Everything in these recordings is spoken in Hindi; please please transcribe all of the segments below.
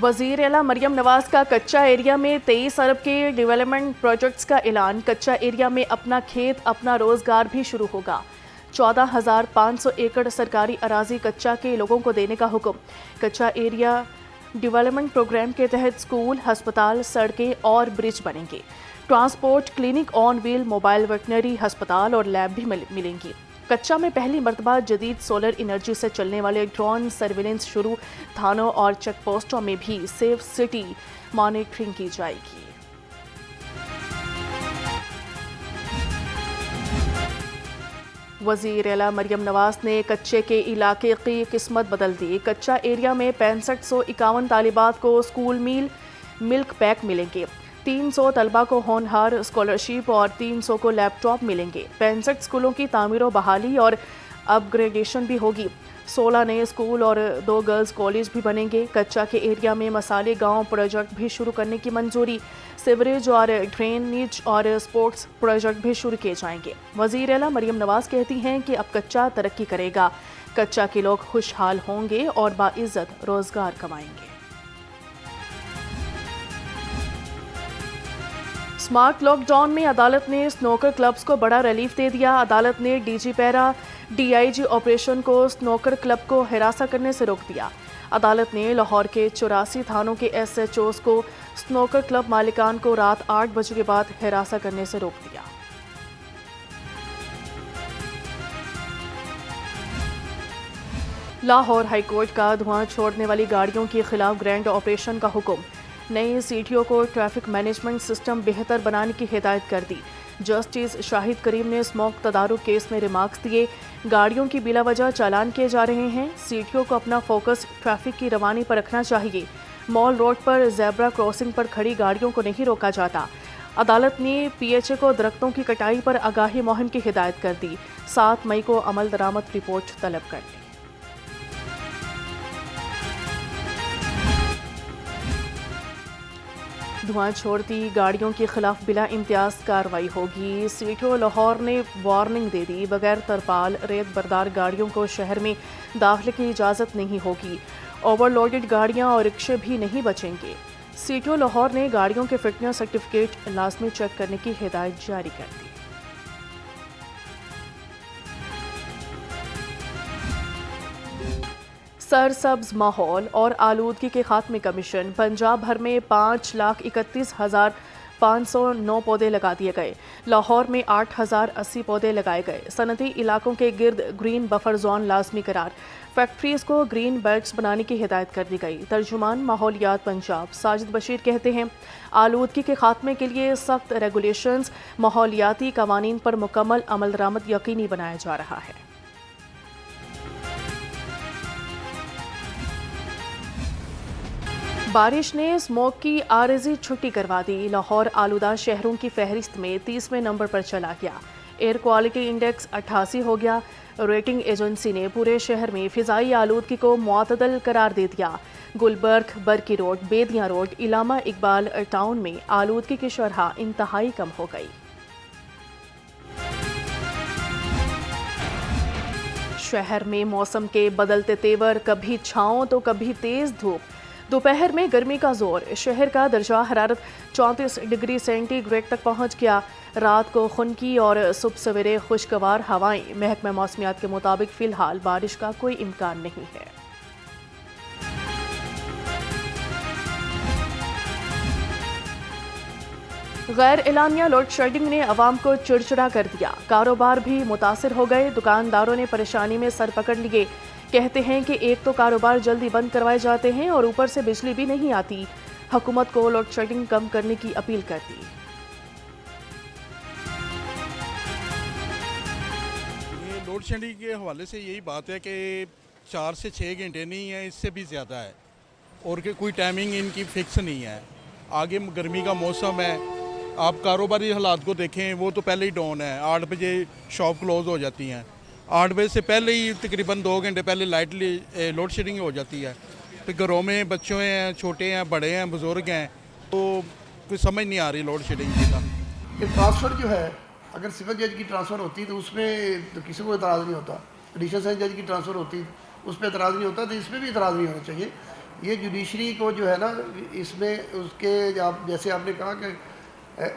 वज़ीर आला मरियम नवाज का कच्चा एरिया में 23 अरब के डेवलपमेंट प्रोजेक्ट्स का ऐलान। कच्चा एरिया में अपना खेत अपना रोजगार भी शुरू होगा। 14,500 एकड़ सरकारी अराजी कच्चा के लोगों को देने का हुक्म। कच्चा एरिया डेवलपमेंट प्रोग्राम के तहत स्कूल, अस्पताल, सड़कें और ब्रिज बनेंगे। Transport, clinic on wheel, mobile veterinary अस्पताल और लैब भी मिलेंगी। कच्चा में पहली मरतबा जदीद सोलर एनर्जी से चलने वाले ड्रोन सर्विलेंस शुरू। थानों और चेक पोस्टों में भी सेफ सिटी मॉनिटरिंग की जाएगी। वज़ीर आला मरियम नवाज ने कच्चे के इलाके की किस्मत बदल दी। कच्चा एरिया में 6551 तालिबात को स्कूल मील मिल्क पैक मिलेंगे। 300 तलबा को होनहार स्कॉलरशिप और 300 को लैपटॉप मिलेंगे। 65 स्कूलों की तामीर बहाली और अपग्रेडेशन भी होगी। 16 नए स्कूल और 2 गर्ल्स कॉलेज भी बनेंगे। कच्चा के एरिया में मसाले गांव प्रोजेक्ट भी शुरू करने की मंजूरी। सीवरेज और ड्रेनेज और स्पोर्ट्स प्रोजेक्ट भी शुरू किए जाएंगे। वज़ीर आला मरियम नवाज कहती हैं कि अब कच्चा तरक्की करेगा। कच्चा के लोग खुशहाल होंगे और बाइज्जत रोजगार कमाएंगे। स्मार्ट लॉकडाउन में अदालत ने स्नोकर क्लब्स को बड़ा रिलीफ दे दिया। अदालत ने डीजी पैरा डीआईजी ऑपरेशन को स्नोकर क्लब को हिरासत करने से रोक दिया। अदालत ने लाहौर के 84 थानों के एसएचओस को स्नोकर क्लब मालिकान को रात 8 बजे के बाद हिरासत करने से रोक दिया। लाहौर हाईकोर्ट का धुआं छोड़ने वाली गाड़ियों के खिलाफ ग्रैंड ऑपरेशन का हुक्म। नई सीटीओ को ट्रैफिक मैनेजमेंट सिस्टम बेहतर बनाने की हिदायत कर दी। जस्टिस शाहिद करीम ने स्मोक तदारुक केस में रिमार्क्स दिए। गाड़ियों की बिला वजह चालान किए जा रहे हैं। सीटीओ को अपना फोकस ट्रैफिक की रवानी पर रखना चाहिए। मॉल रोड पर ज़ेब्रा क्रॉसिंग पर खड़ी गाड़ियों को नहीं रोका जाता। अदालत ने पीएचए को दरख्तों की कटाई पर आगाही मुहिम की हिदायत कर दी। 7 मई को अमल दरामद रिपोर्ट तलब कर ली। धुआं छोड़ती गाड़ियों के खिलाफ बिला इम्तियाज कार्रवाई होगी। सीटीओ लाहौर ने वार्निंग दे दी। बगैर तरपाल रेत बरदार गाड़ियों को शहर में दाखिले की इजाज़त नहीं होगी। ओवरलोडेड गाड़ियां और रिक्शे भी नहीं बचेंगे। सीटीओ लाहौर ने गाड़ियों के फिटनेस सर्टिफिकेट लाजमी चेक करने की हिदायत जारी कर दी। सरसब्ज माहौल और आलूदगी के खात्मे का मिशन। पंजाब भर में 5,31,509 पौधे लगा दिए गए। लाहौर में 8,080 पौधे लगाए गए। सनती इलाकों के गिर्द ग्रीन बफर जोन लाजमी करार। फैक्ट्रीज को ग्रीन बेल्ट्स बनाने की हिदायत कर दी गई। तर्जुमान माहौलियात पंजाब साजिद बशीर कहते हैं, आलूदगी के खात्मे के लिए सख्त रेगुलेशंस, माहौलियाती कवानीन पर मुकम्मल अमल दरामद यकीनी बनाया जा रहा है। बारिश ने स्मोक की आरजी छुट्टी करवा दी। लाहौर आलूदा शहरों की फहरिस्त में 30वें नंबर पर चला गया। एयर क्वालिटी इंडेक्स 88 हो गया। रेटिंग एजेंसी ने पूरे शहर में फिजाई आलूदगी को मुअतदल करार दे दिया। Gulberg, Barki road, Bedian road, Allama Iqbal town में आलूदगी की शरह इंतहाई कम हो गई। शहर में मौसम के बदलते तेवर, कभी छाँव तो कभी तेज धूप। दोपहर में गर्मी का जोर। शहर का दर्जा हरारत 34 डिग्री सेंटीग्रेड तक पहुंच गया। रात को खुनकी और सुबह सवेरे खुशगवार हवाएं। महकमा मौसमियात के मुताबिक फिलहाल बारिश का कोई इम्कान नहीं है। गैर एलानिया लोड शेडिंग ने अवाम को चिड़चिड़ा कर दिया। कारोबार भी मुतासिर हो गए। दुकानदारों ने परेशानी में सर पकड़ लिए। कहते हैं कि एक तो कारोबार जल्दी बंद करवाए जाते हैं और ऊपर से बिजली भी नहीं आती। हुकूमत को लोड शेडिंग कम करने की अपील कर दी। ये लोड शेडिंग के हवाले से यही बात है कि 4 से 6 घंटे नहीं है, इससे भी ज़्यादा है और कि कोई टाइमिंग इनकी फिक्स नहीं है। आगे गर्मी का मौसम है, आप कारोबारी हालात को देखें, वो तो पहले ही डाउन है। 8 बजे शॉप क्लोज़ हो जाती हैं। 8 बजे से पहले ही तकरीबन 2 घंटे पहले लाइट लोड शेडिंग हो जाती है। तो घरों में बच्चे हैं, छोटे हैं, बड़े हैं, बुज़ुर्ग हैं, तो कोई समझ नहीं आ रही लोड शेडिंग की। ये ट्रांसफ़र जो है, अगर सिविल जज की ट्रांसफ़र होती तो उसमें तो किसी को एतराज़ नहीं होता। एडिशनल सेशन जज की ट्रांसफ़र होती उस पर एतराज़ नहीं होता, तो इसमें भी एतराज़ नहीं होना चाहिए। ये जुडिशरी को जो है ना, इसमें उसके आप जैसे आपने कहा कि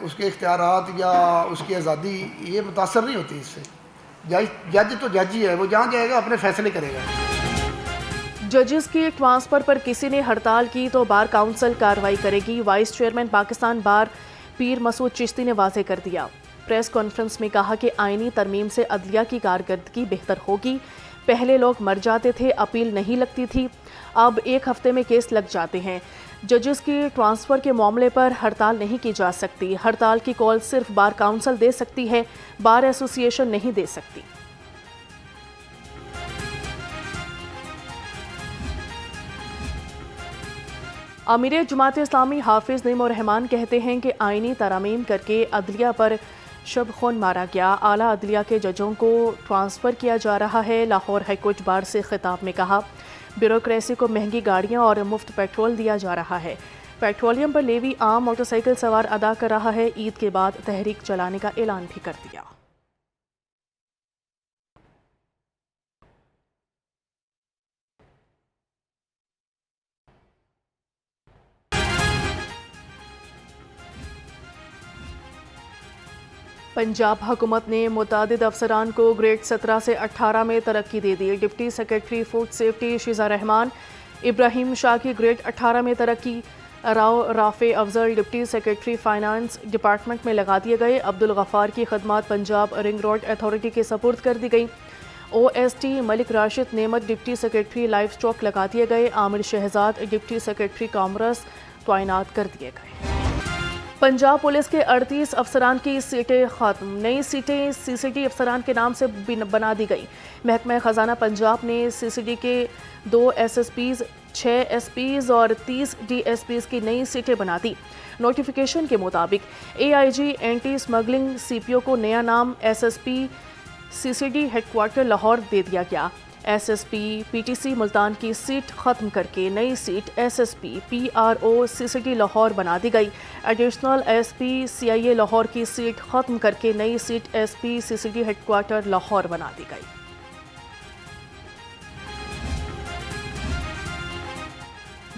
उसके इख्तियारात या उसकी आज़ादी ये मुतासर नहीं होती इससे। जज तो जज ही है, वो जहाँ जाएगा अपने फैसले करेगा। जजेस की ट्रांसफर पर किसी ने हड़ताल की तो बार काउंसिल कार्रवाई करेगी। वाइस चेयरमैन पाकिस्तान बार पीर मसूद चिश्ती ने वाजे कर दिया। प्रेस कॉन्फ्रेंस में कहा कि आईनी तरमीम से अदलिया की कारकर्दगी बेहतर होगी। पहले लोग मर जाते थे, अपील नहीं लगती थी, अब एक हफ्ते में केस लग जाते हैं। जजेस की ट्रांसफ़र के मामले पर हड़ताल नहीं की जा सकती। हड़ताल की कॉल सिर्फ बार काउंसिल दे सकती है, बार एसोसिएशन नहीं दे सकती। अमीर जमात इस्लामी हाफिज नईमुर रहमान कहते हैं कि आईनी तरामीम करके अदलिया पर शब खून मारा गया। आला अदलिया के जजों को ट्रांसफ़र किया जा रहा है। लाहौर हाईकोर्ट बार से खिताब में कहा, ब्यूरोक्रेसी को महंगी गाड़ियां और मुफ्त पेट्रोल दिया जा रहा है। पेट्रोलियम पर लेवी आम मोटरसाइकिल सवार अदा कर रहा है। ईद के बाद तहरीक चलाने का ऐलान भी कर दिया। पंजाब हुकूमत ने मुतादिद अफसरान को ग्रेड 17 से 18 में तरक्की दे दी। Deputy secretary food safety शिजा Rahman Ibrahim Shah की ग्रेड 18 में तरक्की। Rao Rafe Afzal deputy secretary finance department में लगा दिए गए। अब्दुल गफ्फार की खदमात पंजाब रिंग रोड अथॉरिटी के सपुर्द कर दी गई। OST मलिक राशिद नेमत डिप्टी सेक्रेटरी लाइफ स्टॉक लगा दिए गए। Aamir Shahzad deputy secretary commerce तैनात कर दिए गए। पंजाब पुलिस के 38 अफसरान की सीटें खत्म। नई सीटें CCD अफसरान के नाम से बना दी गई। महकमा खजाना पंजाब ने CCD के 2 SSPs, 6 SPs और 30 DSPs की नई सीटें बना दी। नोटिफिकेशन के मुताबिक AIG एंटी स्मगलिंग CPO को नया नाम SSP CCD हेडक्वार्टर लाहौर दे दिया गया। SSP PTC मुल्तान की सीट खत्म करके नई seat SSP PRO CCD Lahore बना दी गई। एडिशनल SP CIA लाहौर की सीट खत्म करके नई seat SP CCD headquarter Lahore बना दी गई।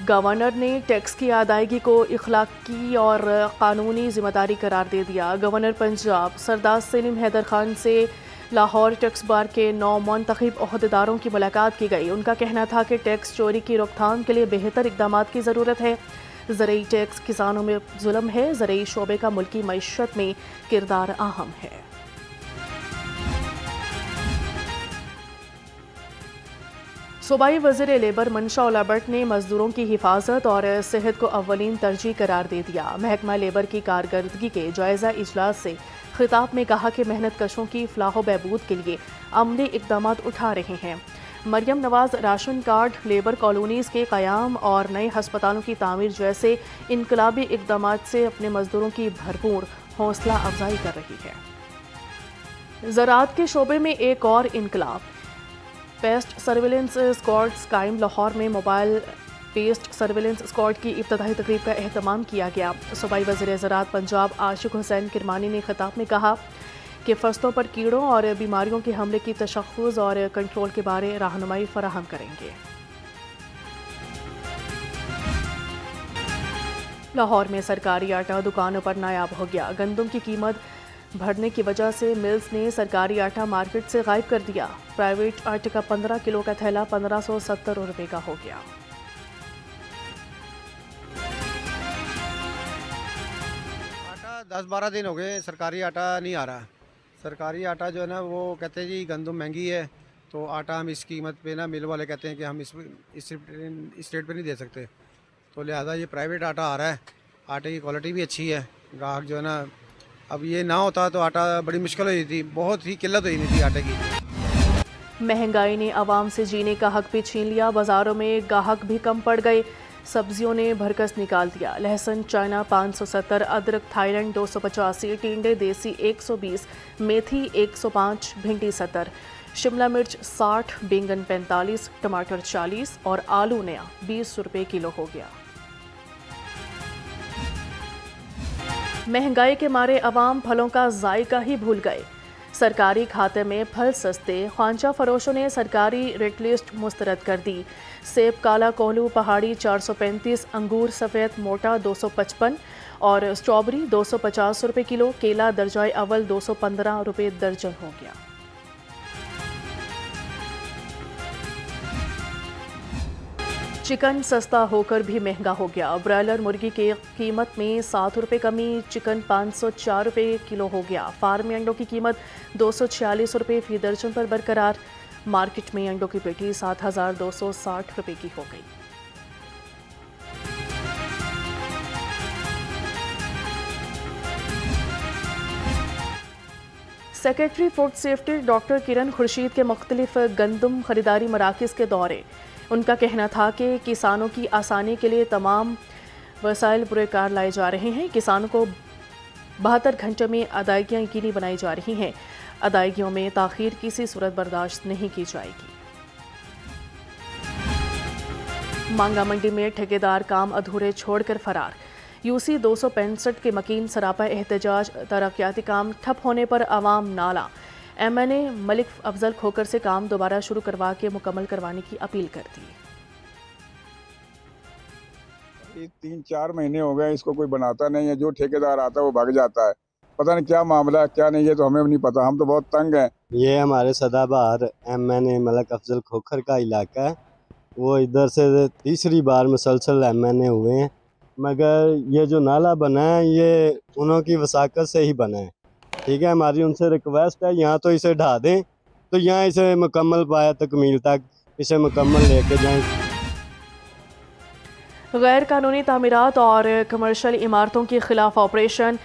गवर्नर ने टैक्स की अदायगी को इखलाकी और कानूनी जिम्मेदारी करार दे दिया। गवर्नर पंजाब सरदार सलीम हैदर खान से लाहौर टैक्स बार के 9 मुंतखब ओहदेदारों की मुलाकात की गई। उनका कहना था कि टैक्स चोरी की रोकथाम के लिए बेहतर इकदाम की ज़रूरत है। ज़रूरी टैक्स किसानों में जुल्म है। ज़रूरी शोबे का मुल्की मईशत में किरदार अहम है। सूबाई वज़ीर लेबर मंशा उलाबट ने मजदूरों की हिफाजत और सेहत को अव्वलीन तरजीह करार दे दिया। महकमा लेबर की कारकर्दगी के जायज़ा इजलास से खिताब में कहा कि मेहनत कशों की फलाह बहबूद के लिए अमली इकदाम उठा रहे हैं। Maryam Nawaz ration card, labour colonies के क़याम और नए हस्पतालों की तामीर जैसे इनकलाबी इकदाम से अपने मजदूरों की भरपूर हौसला अफजाई कर रही है। ज़राअत के शोबे में एक और इनकलाब। पेस्ट सर्विलेंस स्क्वाड्स कायम। लाहौर में मोबाइल पेस्ट सर्विलेंस स्क्वाड की इब्तदाई तकरीब का एहतमाम किया गया। सूबाई वज़ीर ज़राअत पंजाब आशिक हुसैन किरमानी ने खिताब में कहा कि फसलों पर कीड़ों और बीमारियों के हमले की तशख़्ख़ुस और कंट्रोल के बारे रहनुमाई फराहम करेंगे। लाहौर में सरकारी आटा दुकानों पर नायाब हो गया। गंदम की कीमत बढ़ने की वजह से मिल्स ने सरकारी आटा मार्केट से गायब कर दिया। प्राइवेट आटे का 15 किलो का थैला 1570 रुपये का हो गया। आटा 10-12 दिन हो गए सरकारी आटा नहीं आ रहा। सरकारी आटा जो है ना वो कहते हैं जी गंदम महंगी है, तो आटा हम इस कीमत पे ना मिल वाले कहते हैं कि हम इस रेट पे नहीं दे सकते, तो लिहाजा ये प्राइवेट आटा आ रहा है। आटे की क्वालिटी भी अच्छी है। ग्राहक जो है ना, अब ये ना होता तो आटा बड़ी मुश्किल हो जाती, बहुत ही किल्लत हो जाती थी आटे की। महंगाई ने आवाम से जीने का हक भी छीन लिया। बाजारों में गाहक भी कम पड़ गए। सब्जियों ने भरकस निकाल दिया। लहसुन चाइना 570, अदरक थाईलैंड 285, टिंडे देसी 120, मेथी 105, भिंडी 70, शिमला मिर्च 60, बैंगन 45, टमाटर 40 और आलू नया 20 रुपये किलो हो गया। महंगाई के मारे अवाम फलों का जायका ही भूल गए। सरकारी खाते में फल सस्ते, ख्वांचा फरोशों ने सरकारी रेट लिस्ट मुस्तरद कर दी। सेब काला कोहलू पहाड़ी 435, अंगूर सफ़ेद मोटा 255 और स्ट्रॉबेरी 250 रुपये किलो। केला दर्जाए अव्वल 215 रुपये दर्जन हो गया। चिकन सस्ता होकर भी महंगा हो गया। ब्रॉयलर मुर्गी की कीमत में 7 रुपये कमी, चिकन 504 रुपये किलो हो गया। फार्मी अंडों की कीमत 246 रुपये फी दर्जन पर बरकरार। मार्केट में अंडों की पेटी 7,260 रुपये की हो गई। सेक्रेटरी फूड सेफ्टी डॉक्टर किरण खुर्शीद के मुख्तलिफ गंदम खरीदारी मराकज़ के दौरे। उनका कहना था कि किसानों की आसानी के लिए तमाम वसाइल पुरकार लाए जा रहे हैं। किसानों को 72 घंटे में अदायगियाँ यकीनी बनाई जा रही हैं। अदायगियों में ताख़ीर किसी सूरत बर्दाश्त नहीं की जाएगी। मांगा मंडी में ठेकेदार काम अधूरे छोड़कर फरार। यूसी 265 के मकीन सरापा एहतजाज, तरक्याती काम ठप होने पर आवाम नाला। MNA मलिक अफजल खोकर से काम दोबारा शुरू करवा के मुकम्मल करवाने की अपील कर दी। 3-4 महीने हो गए, इसको कोई बनाता नहीं है। जो ठेकेदार आता है वो भाग जाता है। पता नहीं क्या मामला है क्या नहीं है, तो हमें भी नहीं पता। हम तो बहुत तंग हैं। ये हमारे सदाबहार MNA मलिक अफजल खोखर का इलाका है। वो इधर से तीसरी बार मुसलसल MNA हुए हैं, मगर ये जो नाला बना है ये उन्हों की वसाकत से ही बना है। ठीक है, हमारी उनसे रिक्वेस्ट है, यहाँ तो इसे ढा दें, तो यहाँ इसे मुकम्मल पाया तकमील तक इसे मुकम्मल लेके जाएं। गैर कानूनी तामीरात और कमर्शल इमारतों के खिलाफ ऑपरेशन।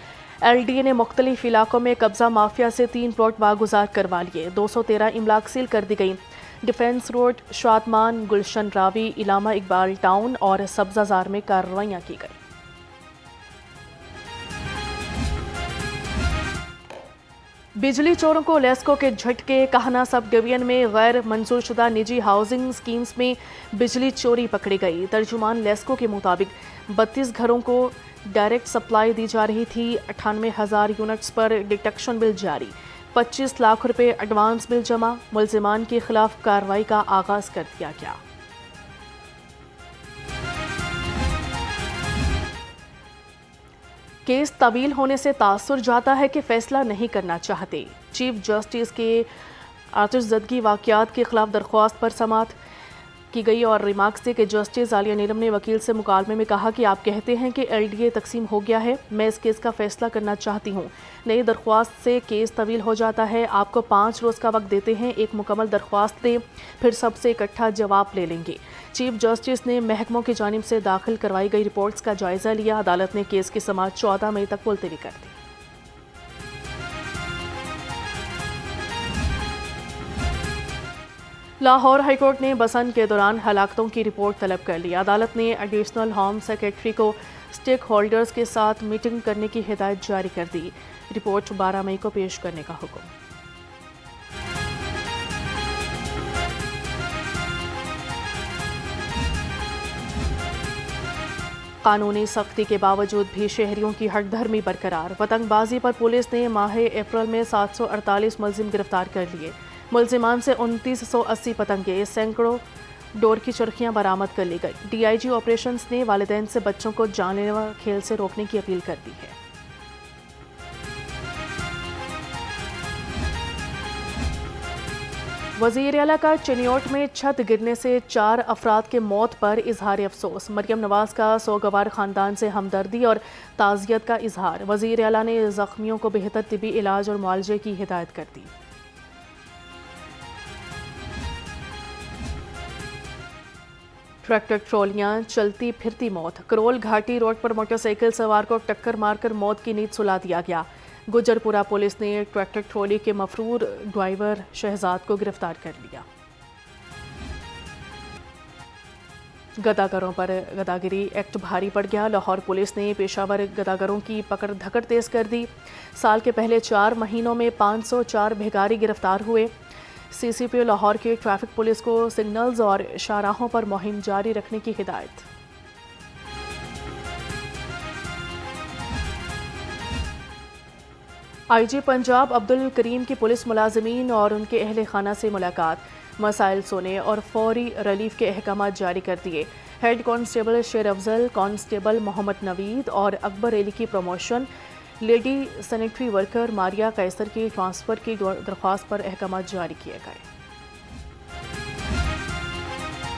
LDA ने मुख्तलिफ इलाकों में कब्जा माफिया से 3 प्लॉट वागुजार करवा लिए। 213 इमलाक सील कर दी गई। डिफेंस रोड, शादमान, गुलशन रावी, इलामा इकबाल टाउन और सब्जाजार में कार्रवाइयाँ की गई। बिजली चोरों को लेस्को के झटके। कहना सब डिवीजन में गैर मंजूरशुदा निजी हाउसिंग स्कीम्स में बिजली चोरी पकड़ी गई। तर्जुमान लेस्को के मुताबिक 32 घरों को डायरेक्ट सप्लाई दी जा रही थी। 98,000 यूनिट्स पर डिटेक्शन बिल जारी। 25 लाख रुपए एडवांस बिल जमा। मुल्जिमान के खिलाफ कार्रवाई का आगाज कर दिया गया। केस तवील होने से तासुर जाता है कि फैसला नहीं करना चाहते। चीफ जस्टिस के आतिशज़दगी वाक़यात के खिलाफ दरख्वास्त पर समाअत की गई और रिमार्क्स थे कि जस्टिस आलिया नीलम ने वकील से मुकालमे में कहा कि आप कहते हैं कि LDA तकसीम हो गया है, मैं इस केस का फैसला करना चाहती हूँ। नई दरख्वास्त से केस तवील हो जाता है। आपको 5 रोज़ का वक्त देते हैं, एक मुकम्मल दरख्वास्त दें, फिर सबसे इकट्ठा जवाब ले लेंगे। चीफ जस्टिस ने महकमों की जानिब से दाखिल करवाई गई रिपोर्ट्स का जायजा लिया। अदालत ने केस की समाअत 14 मई तक मुलतवी कर दी। लाहौर हाईकोर्ट ने बसंत के दौरान हलाकतों की रिपोर्ट तलब कर ली। अदालत ने एडिशनल होम सेक्रेटरी को स्टेक होल्डर्स के साथ मीटिंग करने की हिदायत जारी कर दी। रिपोर्ट 12 मई को पेश करने का हुक्म। कानूनी सख्ती के बावजूद भी शहरियों की हकधर्मी बरकरार। पतंगबाजी पर पुलिस ने माह अप्रैल में 748 मुलजिम गिरफ्तार कर लिए। मुलजिमान से 2980 पतंगे, सैकड़ों डोर की चरखियां बरामद कर ली गई। DIG ऑपरेशंस ने वालिदैन से बच्चों को जानलेवा खेल से रोकने की अपील कर दी है। वज़ीर आला का चिन्योट में छत गिरने से 4 अफराद के मौत पर इजहार अफसोस। मरियम नवाज का सोगवार ख़ानदान से हमदर्दी और ताज़ियत का इजहार। वज़ीर आला ने ज़ख्मियों को बेहतर तिबी इलाज और मुआवजे की हिदायत कर दी। ट्रैक्टर ट्रॉलियां चलती फिरती मौत। करोल घाटी रोड पर मोटरसाइकिल सवार को टक्कर मारकर मौत की नींद सुला दिया गया। गुजरपुरा पुलिस ने ट्रैक्टर ट्रॉली के मफरूर ड्राइवर शहजाद को गिरफ्तार कर लिया। गदागरों पर गदागिरी एक्ट भारी पड़ गया। लाहौर पुलिस ने पेशावर गदागरों की पकड़ धकड़ तेज कर दी। साल के पहले 4 महीनों में 504 भिखारी गिरफ्तार हुए। CCP लाहौर के ट्रैफिक पुलिस को सिग्नल्स और शाहराहों पर मुहिम जारी रखने की हिदायत। आईजी पंजाब अब्दुल करीम की पुलिस मुलाजमीन और उनके अहल खाना से मुलाकात, मसाइल सुने और फौरी रिलीफ के अहकाम जारी कर दिए। हेड कांस्टेबल शेर अफजल, कांस्टेबल मोहम्मद नवीद और अकबर अली की promotion, lady sanitary worker Maria Qaiser की ट्रांसफ़र की दरख्वास्त पर अहकाम जारी किए गए।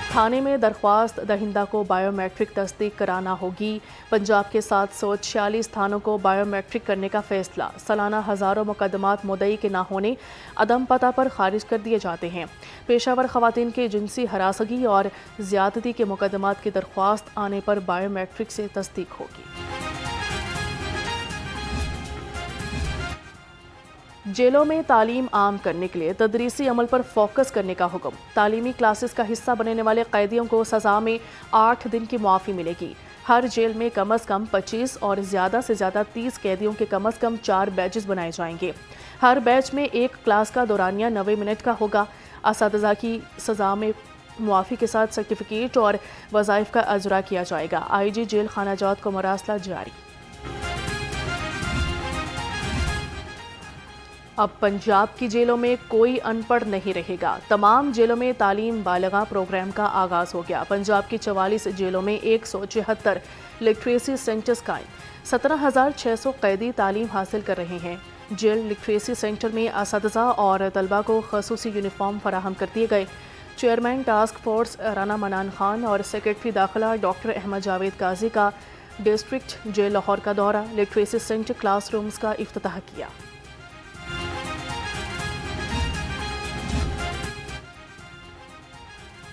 थाने में दरख्वास्त दहिंदा को बायोमेट्रिक तस्दीक कराना होगी। पंजाब के 746 थानों को बायोमेट्रिक करने का फैसला। सालाना हज़ारों मुकदमात मुद्दई के ना होने, अदम पता पर खारिज कर दिए जाते हैं। पेशावर ख़वातीन के जिनसी हरासगी और ज़्यादती के मुकदमात की दरख्वास्त आने पर बायोमेट्रिक से तस्दीक होगी। जेलों में तालीम आम करने के लिए तदरीसी अमल पर फोकस करने का हुक्म। तालीमी क्लासेस का हिस्सा बनने वाले कैदियों को सज़ा में 8 दिन की मुआफ़ी मिलेगी। हर जेल में कम अज़ कम 25 और ज़्यादा से ज़्यादा 30 कैदियों के कम अज़ कम 4 बैचेस बनाए जाएंगे। हर बैच में एक क्लास का दौरानिया 90 मिनट का होगा। असातिज़ा की सज़ा में मुआफ़ी के साथ सर्टिफिकेट और वज़ाइफ का अजरा किया जाएगा। आईजी जेल खाना जात को मरासला जारी। अब पंजाब की जेलों में कोई अनपढ़ नहीं रहेगा। तमाम जेलों में तालीम बालगा प्रोग्राम का आगाज़ हो गया। पंजाब की 44 जेलों में 174 लिटरेसी सेंटर्स कायम। 17,600 कैदी तालीम हासिल कर रहे हैं। जेल लिटरेसी सेंटर में असातिज़ा और तलबा को खसूसी यूनिफॉर्म फराहम कर दिए गए। चेयरमैन टास्क फोर्स राना मनान खान और सेक्रेटरी दाखिला डॉक्टर अहमद जावेद काजी का डिस्ट्रिक्ट जेल लाहौर का दौरा, लिटरेसी सेंटर क्लासरूम्स का इफ्तिताह किया।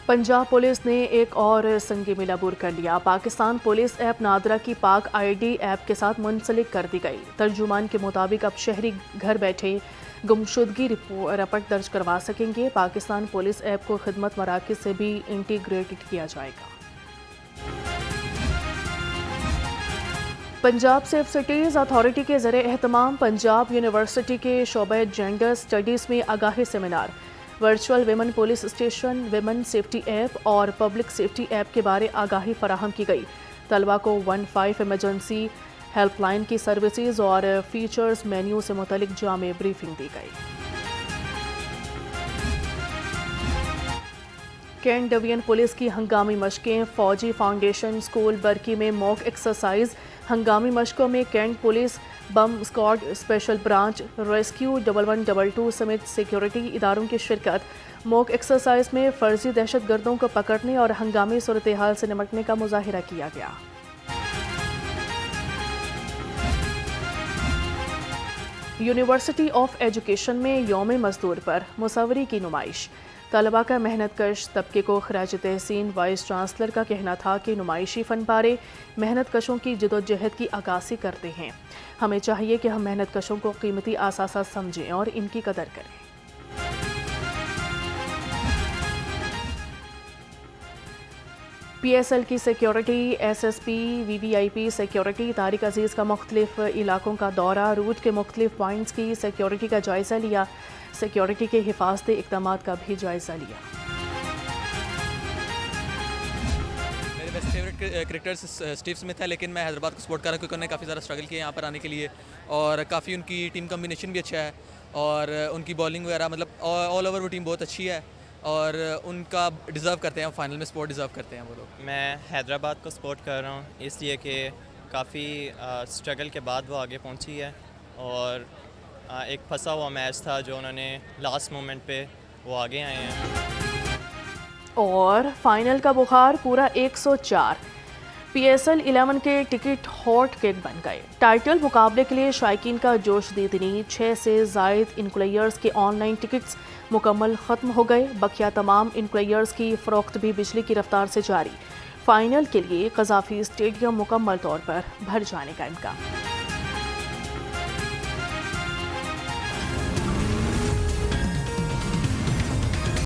पंजाब पुलिस ने एक और संगी मिल अबूर कर लिया। पाकिस्तान पुलिस ऐप नादरा की पाक आईडी ऐप के साथ मुंसलिक कर दी गई। तर्जुमान के मुताबिक अब शहरी घर बैठे गुमशुदगी रिपोर्ट दर्ज करवा सकेंगे। पाकिस्तान पुलिस ऐप को खिदमत मराकज़ से भी इंटीग्रेटेड किया जाएगा। पंजाब सेफ सिटीज़ अथॉरिटी के ज़रिए एहतमाम पंजाब यूनिवर्सिटी के शोबे जेंडर स्टडीज़ में आगाही seminar, virtual women police station, women safety app और पब्लिक सेफ्टी ऐप के बारे आगाही फराहम की गई। तलबा को 15 इमरजेंसी हेल्पलाइन की सर्विसेज और फीचर्स मेन्यू से मुतलिक जामे ब्रीफिंग दी गई। कैंट डिवीजन पुलिस की हंगामी मशकें, फौजी फाउंडेशन स्कूल बरकी में मॉक एक्सरसाइज। हंगामी मशकों में cantt police, bomb squad, special branch, rescue 1122 समेत सिक्योरिटी इदारों की शिरकत। मॉक एक्सरसाइज में फर्जी दहशतगर्दों को पकड़ने और हंगामी सूरत हाल से निपटने का मुजाहिरा किया गया। यूनिवर्सिटी ऑफ एजुकेशन में यौम मजदूर पर मुसव्वरी की नुमाइश। तलबा का मेहनत कश तबके को खराज तहसीन। वाइस चांसलर का कहना था कि नुमाइशी फ़न पारे मेहनत कशों की जदोजहद की अक्कासी करते हैं। हमें चाहिए कि हम मेहनत कशों को कीमती आसासा समझें और इनकी कदर करें। PSL की security, SSP, VVIP security. Tariq Aziz का मुख्तलिफ इलाकों का दौरा, रूट के मुख्तलिफ पॉइंट्स की सिक्योरिटी का जायज़ा लिया। सिक्योरिटी के हिफाजती इक़दामात का भी जायज़ा लिया। मेरे best favourite cricketer Steve Smith है, लेकिन मैं हैदराबाद को सपोर्ट कर रहा हूँ क्योंकि उन्होंने काफ़ी ज़्यादा स्ट्रगल किया यहाँ पर आने के लिए और काफ़ी उनकी टीम कम्बिनेशन भी अच्छा है और उनकी बॉलिंग वगैरह मतलब ऑल ओवर वो टीम बहुत अच्छी है और उनका डिज़र्व करते हैं, फाइनल में स्पोर्ट डिज़र्व करते हैं वो लोग। मैं हैदराबाद को सपोर्ट कर रहा हूँ इसलिए कि काफ़ी स्ट्रगल के बाद वो आगे पहुँची है और एक फंसा हुआ मैच था जो उन्होंने लास्ट मोमेंट पे वो आगे आए हैं। और फाइनल का बुखार पूरा 104। PSL 11 के टिकट हॉट केक बन गए। टाइटल मुकाबले के लिए शायकीन का जोश दीदनी। 6 से ज़ायद इंक्वायर्स के ऑनलाइन टिकट्स मुकम्मल ख़त्म हो गए। बकिया तमाम इंक्वायर्स की फ़रोख्त भी बिजली की रफ्तार से जारी। फाइनल के लिए क़ज़ाफ़ी स्टेडियम मुकम्मल तौर पर भर जाने का इम्कान।